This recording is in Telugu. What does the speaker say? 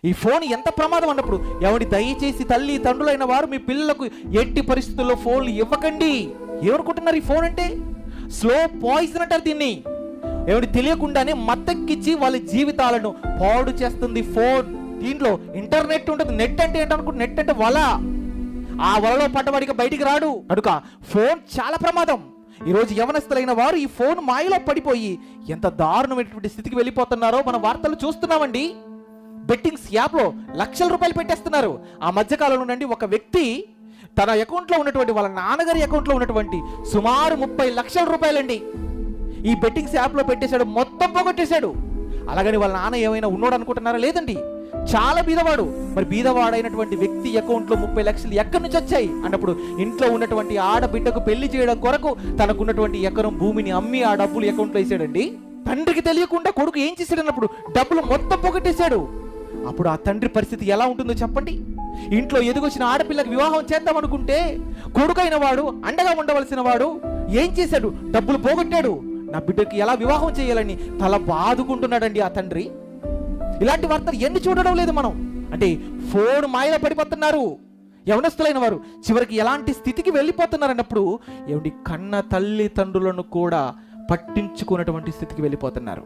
ఈ ఫోన్ ఎంత ప్రమాదం అన్నప్పుడు దయచేసి తల్లి తండ్రులైన వారు మీ పిల్లలకు ఎట్టి పరిస్థితుల్లో ఫోన్లు ఇవ్వకండి. ఏమనుకుంటున్నారు? ఈ ఫోన్ అంటే స్లో పాయిజన్ అంటారు దీన్ని. తెలియకుండానే మత్తెక్కిచ్చి వాళ్ళ జీవితాలను పాడు చేస్తుంది ఫోన్. దీంట్లో ఇంటర్నెట్ ఉంటుంది. నెట్ అంటే ఏంటనుకుంటు? నెట్ అంటే వల. ఆ వలలో పడ్డవాడికి బయటికి రాడు. అడుక ఫోన్ చాలా ప్రమాదం. ఈరోజు యవనస్తులైన వారు ఈ ఫోన్ మాయలో పడిపోయి ఎంత దారుణమైనటువంటి స్థితికి వెళ్ళిపోతున్నారో మన వార్తలు చూస్తున్నామండి. బెట్టింగ్స్ యాప్లో లక్షల రూపాయలు పెట్టేస్తున్నారు. ఆ మధ్యకాలంలో నుండి ఒక వ్యక్తి తన అకౌంట్లో ఉన్నటువంటి వాళ్ళ నాన్నగారి అకౌంట్లో ఉన్నటువంటి సుమారు 30 లక్షల రూపాయలండి ఈ బెట్టింగ్స్ యాప్లో పెట్టేశాడు. మొత్తం పోగొట్టేశాడు. అలాగని వాళ్ళ నాన్న ఏమైనా ఉన్నాడు అనుకుంటున్నారా? లేదండి, చాలా బీదవాడు. మరి బీదవాడైనటువంటి వ్యక్తి అకౌంట్లో 30 లక్షలు ఎక్కడి నుంచి వచ్చాయి అన్నప్పుడు ఇంట్లో ఉన్నటువంటి ఆడబిడ్డకు పెళ్లి చేయడం కొరకు తనకున్నటువంటి ఎకరం భూమిని అమ్మి ఆ డబ్బులు అకౌంట్లో వేసాడండి. తండ్రికి తెలియకుండా కొడుకు ఏం చేశాడు అన్నప్పుడు డబ్బులు మొత్తం పోగొట్టేశాడు. అప్పుడు ఆ తండ్రి పరిస్థితి ఎలా ఉంటుందో చెప్పండి. ఇంట్లో ఎదుగొచ్చిన ఆడపిల్లకి వివాహం చేద్దాం అనుకుంటే కొడుకైన వాడు, అండగా ఉండవలసిన వాడు ఏం చేశాడు? డబ్బులు పోగొట్టాడు. నా బిడ్డకి ఎలా వివాహం చేయాలని తల బాదుకుంటున్నాడండి ఆ తండ్రి. ఇలాంటి వార్తలు ఎన్ని చూడడం లేదు మనం. అంటే ఫోన్ మాయలో పడిపోతున్నారు యవనస్తులైన వారు. చివరికి ఎలాంటి స్థితికి వెళ్ళిపోతున్నారు అన్నప్పుడు కన్న తల్లి తండ్రులను కూడా పట్టించుకున్నటువంటి స్థితికి వెళ్ళిపోతున్నారు.